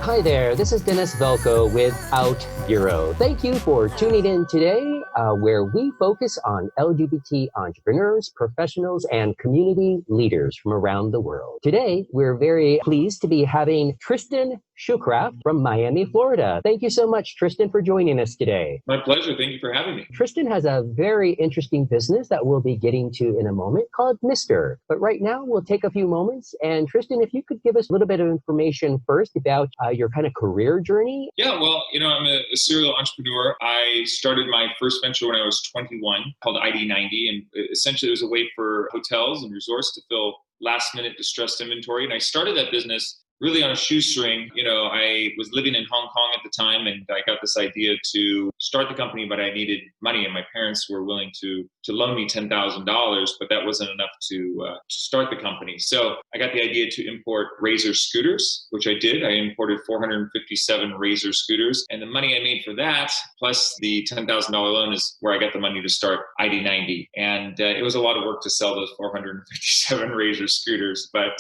Hi there, this is Dennis Velko with Out Bureau. Thank you for tuning in today, where we focus on LGBT entrepreneurs, professionals, and community leaders from around the world. Today, we're very pleased to be having Tristen Schukraft from Miami, Florida. Thank you so much, Tristen, for joining us today. My pleasure. Thank you for having me. Tristen has a very interesting business that we'll be getting to in a moment called Mistr. But right now, we'll take a few moments. And Tristen, if you could give us a little bit of information first about your kind of career journey. Yeah, well, I'm a serial entrepreneur. I started my first venture when I was 21 called ID90. And essentially, it was a way for hotels and resorts to fill last-minute distressed inventory. And I started that business really on a shoestring. I was living in Hong Kong at the time, and I got this idea to start the company, but I needed money, and my parents were willing to loan me $10,000, but that wasn't enough to start the company. So I got the idea to import Razor scooters, which I did. I imported 457 Razor scooters, and the money I made for that, plus the $10,000 loan, is where I got the money to start ID90. And it was a lot of work to sell those 457 Razor scooters, but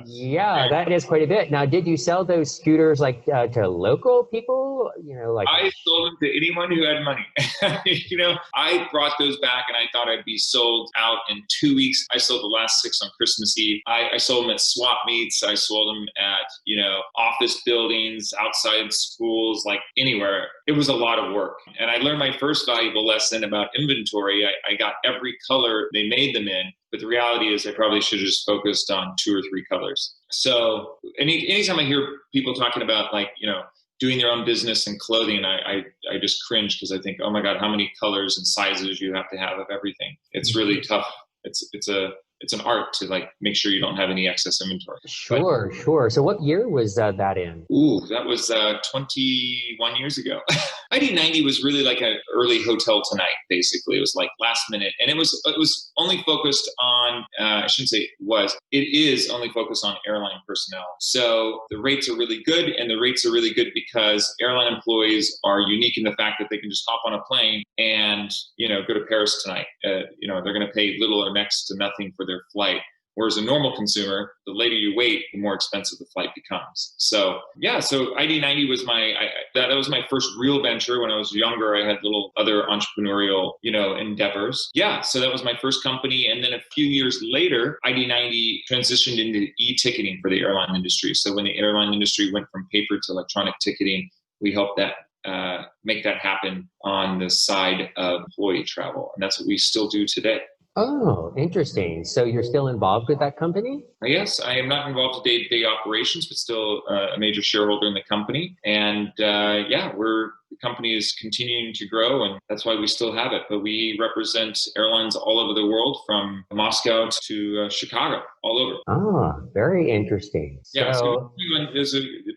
yeah, that is quite a bit. Now, did you sell those scooters to local people? I sold them to anyone who had money. I brought those back, and I thought I'd be sold out in 2 weeks. I sold the last 6 on Christmas Eve. I sold them at swap meets. I sold them at, office buildings, outside schools, like anywhere. It was a lot of work. And I learned my first valuable lesson about inventory. I got every color they made them in. But the reality is I probably should have just focused on 2 or 3 colors. So anytime I hear people talking about doing their own business and clothing, I just cringe, because I think, oh my God, how many colors and sizes you have to have of everything. It's really tough. It's an art to make sure you don't have any excess inventory. Sure. So what year was that in? Ooh, that was 21 years ago. ID90 was really like an early Hotel Tonight, basically. It was like last minute. And it was only focused on, I shouldn't say it is only focused on airline personnel. So the rates are really good, and the rates are really good because airline employees are unique in the fact that they can just hop on a plane and, go to Paris tonight. They're going to pay little or next to nothing for their flight. Whereas a normal consumer, the later you wait, the more expensive the flight becomes. So ID90 was that was my first real venture. When I was younger, I had little other entrepreneurial, endeavors. Yeah, so that was my first company. And then a few years later, ID90 transitioned into e-ticketing for the airline industry. So when the airline industry went from paper to electronic ticketing, we helped that make that happen on the side of employee travel. And that's what we still do today. Oh, interesting. So you're still involved with that company? Yes, I am not involved in day-to-day operations, but still a major shareholder in the company. And the company is continuing to grow, and that's why we still have it. But we represent airlines all over the world, from Moscow to Chicago, all over. Ah, very interesting. Yeah, so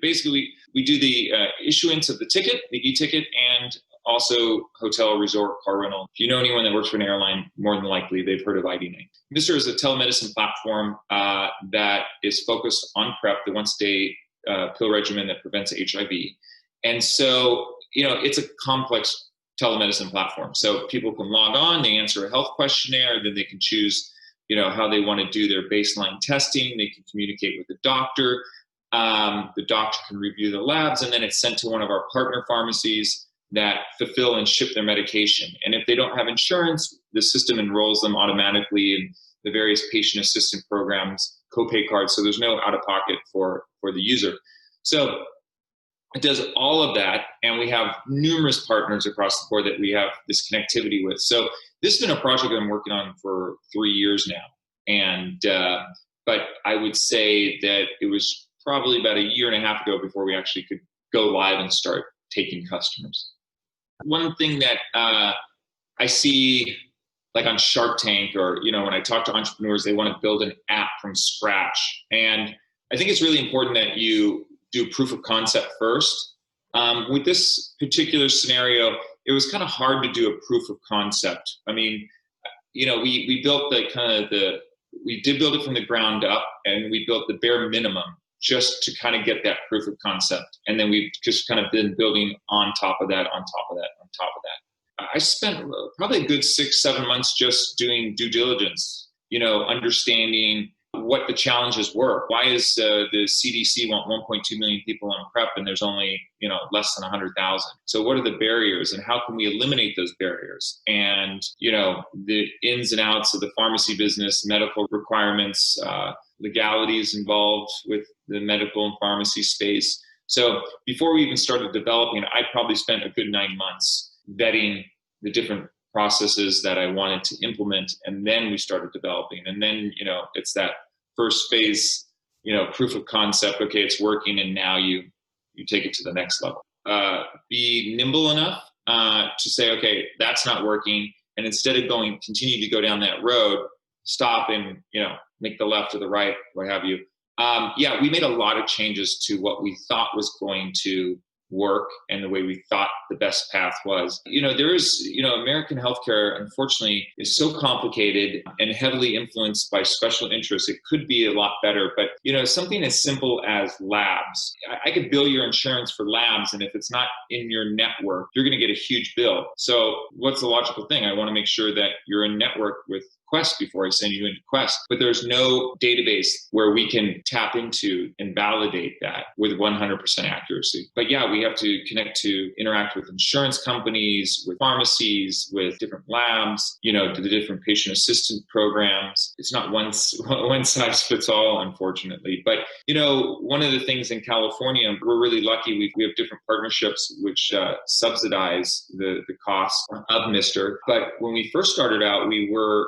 basically we do the issuance of the ticket, the e-ticket, and also hotel, resort, car rental. If you know anyone that works for an airline, more than likely they've heard of ID90. Mistr is a telemedicine platform that is focused on PrEP, the once-a-day pill regimen that prevents HIV. And so, it's a complex telemedicine platform. So people can log on, they answer a health questionnaire, then they can choose, how they want to do their baseline testing. They can communicate with the doctor. The doctor can review the labs, and then it's sent to one of our partner pharmacies that fulfill and ship their medication. And if they don't have insurance, the system enrolls them automatically in the various patient assistance programs, copay cards, so there's no out-of-pocket for the user. So it does all of that, and we have numerous partners across the board that we have this connectivity with. So this has been a project that I'm working on for 3 years now. And but I would say that it was probably about a year and a half ago before we actually could go live and start taking customers. One thing that I see, like on Shark Tank, or when I talk to entrepreneurs, they want to build an app from scratch. And I think it's really important that you do proof of concept first. With this particular scenario, it was kind of hard to do a proof of concept. I mean, we built we did build it from the ground up, and we built the bare minimum just to kind of get that proof of concept. And then we've just kind of been building on top of that. I spent probably a good 6-7 months just doing due diligence, understanding what the challenges were. Why is the CDC want 1.2 million people on PrEP and there's only less than 100,000? So what are the barriers and how can we eliminate those barriers? And the ins and outs of the pharmacy business, medical requirements, legalities involved with the medical and pharmacy space. So before we even started developing it, I probably spent a good 9 months vetting the different processes that I wanted to implement, and then we started developing. And then it's that first phase, proof of concept. Okay, it's working, and now you take it to the next level. Be nimble enough to say, okay, that's not working, and instead of continue to go down that road, stop and make the left or the right, what have you. We made a lot of changes to what we thought was going to work and the way we thought the best path was. There is, American healthcare, unfortunately, is so complicated and heavily influenced by special interests. It could be a lot better, but, something as simple as labs. I could bill your insurance for labs, and if it's not in your network, you're going to get a huge bill. So what's the logical thing? I want to make sure that you're in network with Quest before I send you into Quest, but there's no database where we can tap into and validate that with 100% accuracy. But we have to interact with insurance companies, with pharmacies, with different labs, to the different patient assistance programs. It's not one size fits all, unfortunately. But, one of the things in California, we're really lucky. We have different partnerships which subsidize the cost of Mistr. But when we first started out, we were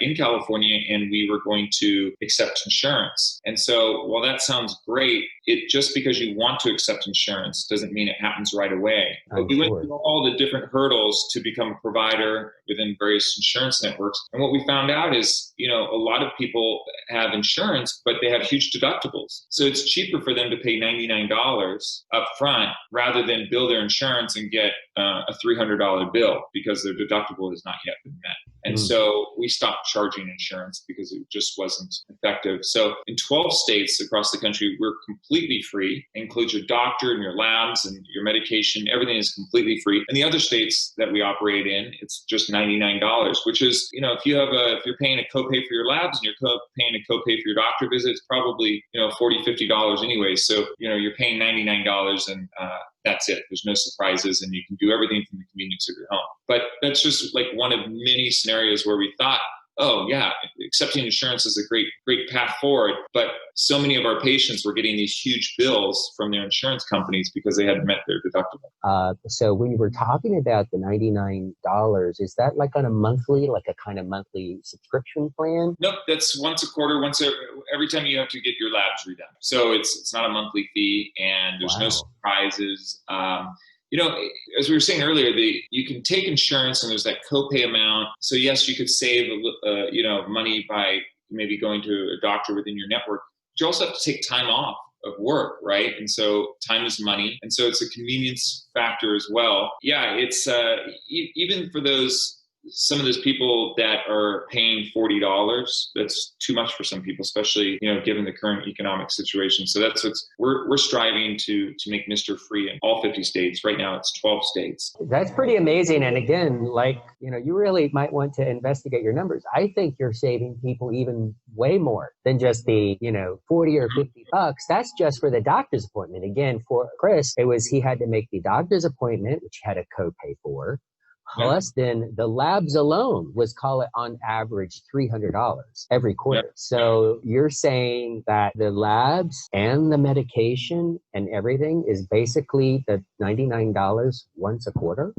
in California, and we were going to accept insurance. And so while that sounds great, it just because you want to accept insurance doesn't mean it happens right away. But we went through all the different hurdles to become a provider within various insurance networks. And what we found out is, a lot of people have insurance, but they have huge deductibles. So it's cheaper for them to pay $99 up front rather than bill their insurance and get a $300 bill because their deductible has not yet been met. And so we stopped charging insurance because it just wasn't effective. So in 12 states across the country, we're completely free. It includes your doctor and your labs and your medication. Everything is completely free. And the other states that we operate in, it's just $99, which is, if you're paying a copay for your labs and you're paying a copay for your doctor visit, it's probably, $40, $50 anyway. So, you're paying $99 and that's it. There's no surprises, and you can do everything from the convenience of your home. But that's just like one of many scenarios where we thought, oh yeah, accepting insurance is a great path forward. But so many of our patients were getting these huge bills from their insurance companies because they hadn't met their deductible. So when you were talking about the $99, is that like on a kind of monthly subscription plan? Nope, that's once a quarter, every time you have to get your labs redone. So it's not a monthly fee, and there's no surprises. As we were saying earlier, you can take insurance and there's that copay amount. So yes, you could save money by maybe going to a doctor within your network. But you also have to take time off of work, right? And so time is money, and so it's a convenience factor as well. Yeah, it's even for some of those people that are paying $40, that's too much for some people, especially, given the current economic situation. So that's we're striving to make Mistr free in all 50 states. Right now it's 12 states. That's pretty amazing. And again, you really might want to investigate your numbers. I think you're saving people even way more than just the, 40 or $50. That's just for the doctor's appointment. Again, for Chris, he had to make the doctor's appointment, which had a copay for. Plus, then the labs alone was, call it on average, $300 every quarter. Yep. So you're saying that the labs and the medication and everything is basically the $99 once a quarter?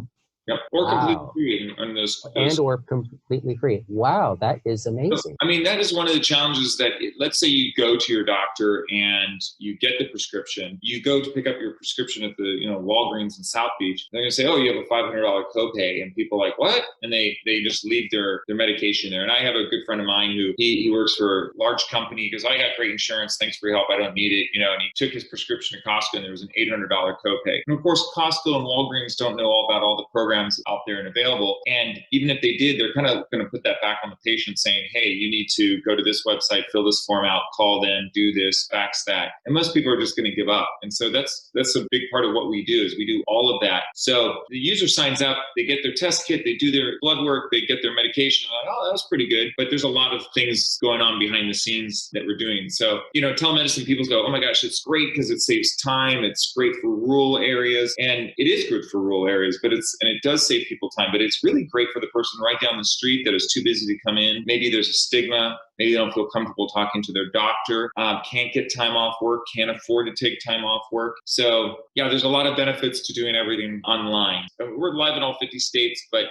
Yep, or completely free on those. Or completely free. Wow, that is amazing. I mean, that is one of the challenges that, let's say you go to your doctor and you get the prescription. You go to pick up your prescription at the Walgreens in South Beach. They're going to say, oh, you have a $500 copay. And people are like, what? And they just leave their medication there. And I have a good friend of mine who he works for a large company. He goes, I got great insurance. Thanks for your help. I don't need it. And he took his prescription to Costco and there was an $800 copay. And of course, Costco and Walgreens don't know all about all the programs programs out there and available. And even if they did, they're kind of going to put that back on the patient saying, hey, you need to go to this website, fill this form out, call them, do this, fax that. And most people are just going to give up. And so that's a big part of what we do is we do all of that. So the user signs up, they get their test kit, they do their blood work, they get their medication. Like, oh, that was pretty good. But there's a lot of things going on behind the scenes that we're doing. So, telemedicine, people go, oh my gosh, it's great because it saves time. It's great for rural areas. And it is good for rural areas, and it does save people time, but it's really great for the person right down the street that is too busy to come in. Maybe there's a stigma. Maybe they don't feel comfortable talking to their doctor, can't get time off work, can't afford to take time off work. So yeah, there's a lot of benefits to doing everything online. We're live in all 50 states, but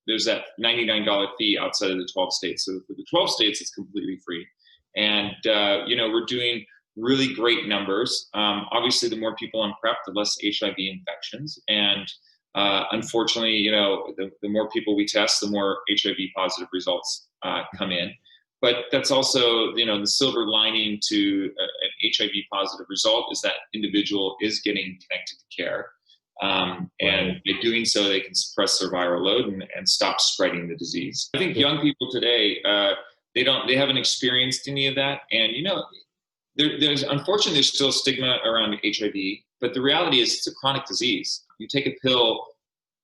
there's that $99 fee outside of the 12 states. So for the 12 states, it's completely free. And, we're doing really great numbers. Obviously, the more people on PrEP, the less HIV infections. And unfortunately, the more people we test, the more HIV positive results come in. But that's also, the silver lining to an HIV positive result is that individual is getting connected to care. And by doing so, they can suppress their viral load and stop spreading the disease. I think young people today, they haven't experienced any of that. And, unfortunately, there's still stigma around HIV, but the reality is it's a chronic disease. You take a pill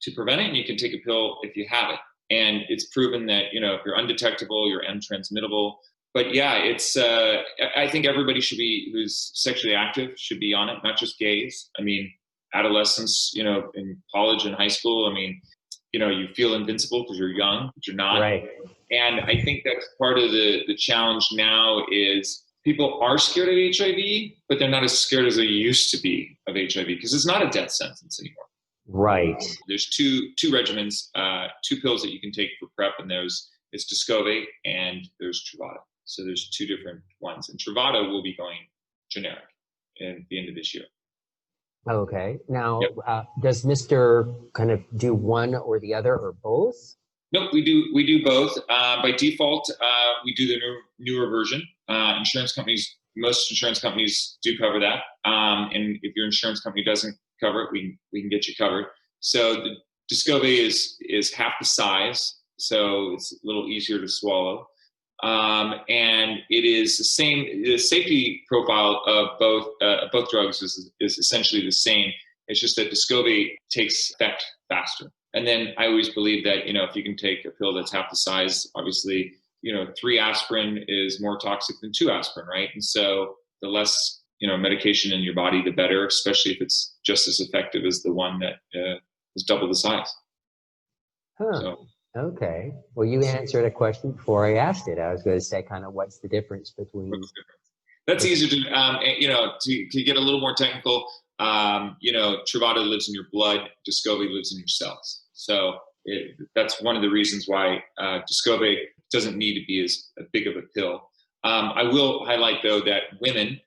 to prevent it, and you can take a pill if you have it. And it's proven that, if you're undetectable, you're untransmittable. But yeah, it's, I think everybody who's sexually active should be on it, not just gays. I mean, adolescents, in college and high school, you feel invincible because you're young, but you're not. Right. And I think that's part of the challenge now is people are scared of HIV, but they're not as scared as they used to be of HIV because it's not a death sentence anymore. Right. There's two regimens, 2 pills that you can take for PrEP, and it's Discovy and there's Truvada. So there's 2 different ones, and Truvada will be going generic at the end of this year. Okay. Now, Yep. Does Mistr kind of do one or the other or both? Nope, we do both. By default, we do the newer version. Most insurance companies do cover that. And if your insurance company doesn't cover it, we can get you covered. So the Discovy is half the size, so it's a little easier to swallow. And it is the same. The safety profile of both drugs is essentially the same. It's just that Discovy takes effect faster. And then I always believe that, if you can take a pill that's half the size, obviously, 3 aspirin is more toxic than 2 aspirin, right? And so the less, medication in your body, the better, especially if it's just as effective as the one that is double the size. Huh. So, okay. Well, you answered a question before I asked it. I was going to say kind of what's the difference between... That's easier to get a little more technical. Truvada lives in your blood, Discovy lives in your cells. So that's one of the reasons why Discovy doesn't need to be as big of a pill. I will highlight though that women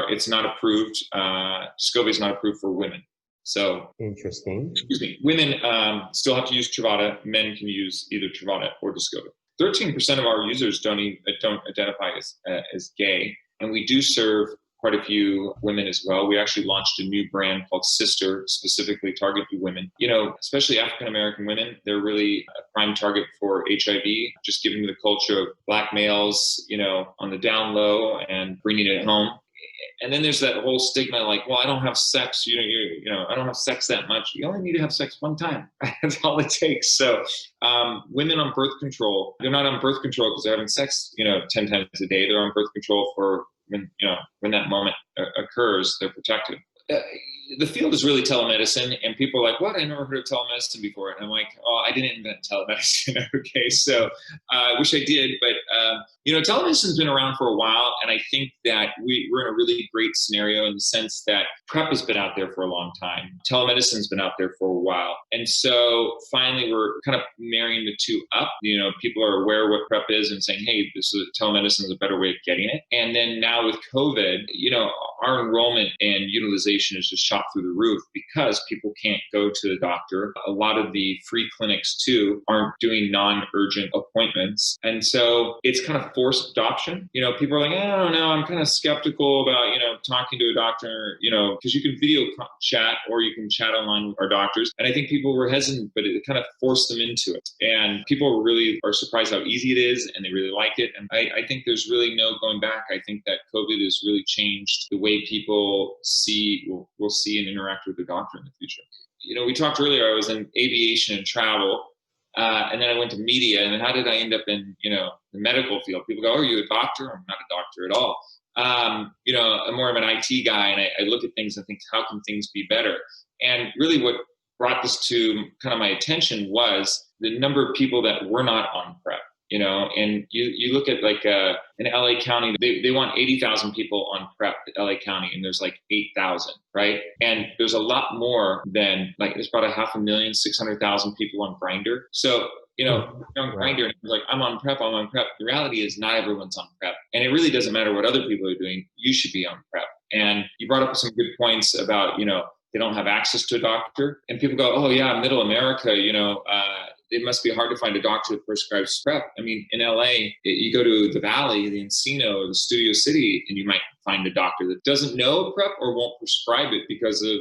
it's not approved. Discovy is not approved for women. So interesting. Excuse me. Women still have to use Truvada. Men can use either Truvada or Discovy. 13% of our users don't identify as gay, and we do serve quite a few women as well. We actually launched a new brand called Sister, specifically targeted to women. Especially African-American women, they're really a prime target for HIV, just given the culture of Black males, on the down low and bringing it home. And then there's that whole stigma like, well, I don't have sex, I don't have sex that much. You only need to have sex one time. That's all it takes. So women on birth control, they're not on birth control because they're having sex, 10 times a day. They're on birth control for when that moment occurs, they're protected. The field is really telemedicine, and people are like, what? I never heard of telemedicine before. And I'm like, oh, I didn't invent telemedicine. Okay. So I wish I did, but telemedicine's been around for a while. And I think that we're in a really great scenario in the sense that PrEP has been out there for a long time. Telemedicine's been out there for a while. And so finally we're kind of marrying the two up. People are aware what PrEP is and saying, hey, telemedicine is a better way of getting it. And then now with COVID, our enrollment and utilization is just shot through the roof because people can't go to the doctor. A lot of the free clinics too aren't doing non-urgent appointments. And so it's kind of forced adoption. People are like, I don't know, I'm kind of skeptical about, talking to a doctor, because you can video chat or you can chat online with our doctors. And I think people were hesitant, but it kind of forced them into it. And people really are surprised how easy it is and they really like it. And I think there's really no going back. I think that COVID has really changed the way people will see and interact with the doctor in the future. We talked earlier, I was in aviation and travel, and then I went to media. And then how did I end up in, the medical field? People go, oh, are you a doctor? I'm not a doctor at all. I'm more of an IT guy, and I look at things and think, how can things be better? And really what brought this to kind of my attention was the number of people that were not on PrEP. And you look at like in LA County, they want 80,000 people on PrEP at LA County, and there's like 8,000, right? And there's a lot more than there's about 500,000, 600,000 people on Grindr. So, on Grindr, like, I'm on PrEP. The reality is not everyone's on PrEP. And it really doesn't matter what other people are doing. You should be on PrEP. And you brought up some good points about, they don't have access to a doctor. And people go, oh yeah, middle America, it must be hard to find a doctor that prescribes PrEP. I mean, in LA, you go to the Valley, the Encino, or the Studio City, and you might find a doctor that doesn't know PrEP or won't prescribe it because of,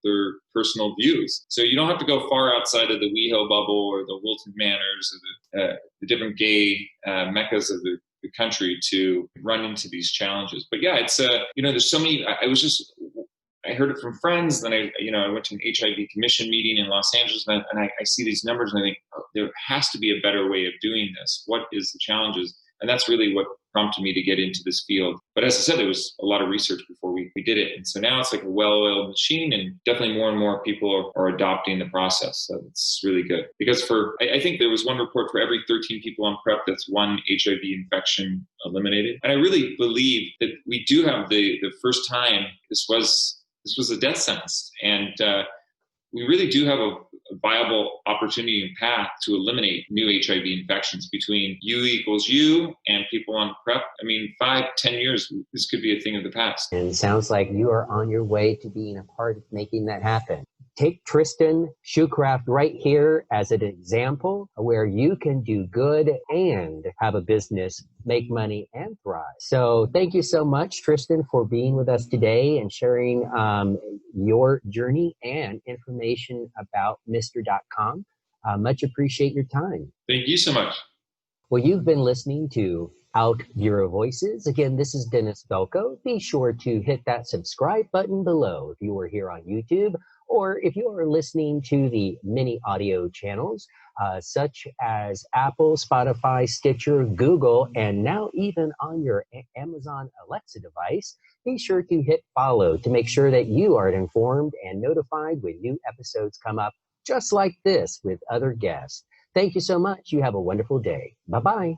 their personal views. So you don't have to go far outside of the WeHo bubble or the Wilton Manors or the different gay meccas of the country to run into these challenges. But yeah, it's, there's so many, I heard it from friends. Then I went to an HIV commission meeting in Los Angeles, and I see these numbers, and I think, oh, there has to be a better way of doing this. What is the challenges? And that's really what prompted me to get into this field. But as I said, there was a lot of research before we did it. And so now it's like a well-oiled machine, and definitely more and more people are adopting the process. So it's really good. Because I think there was one report for every 13 people on PrEP, that's one HIV infection eliminated. And I really believe that we do have the first time this was a death sentence. And we really do have a viable opportunity and path to eliminate new HIV infections between U equals U and people on PrEP. I mean, 5-10 years, this could be a thing of the past. And it sounds like you are on your way to being a part of making that happen. Take Tristen Schukraft right here as an example where you can do good and have a business, make money, and thrive. So thank you so much, Tristen, for being with us today and sharing your journey and information about Mistr.com. Much appreciate your time. Thank you so much. Well, you've been listening to Out Bureau Voices. Again, this is Dennis Belko. Be sure to hit that subscribe button below if you are here on YouTube, or if you are listening to the many audio channels, such as Apple, Spotify, Stitcher, Google, and now even on your Amazon Alexa device, be sure to hit follow to make sure that you are informed and notified when new episodes come up, just like this with other guests. Thank you so much. You have a wonderful day. Bye-bye.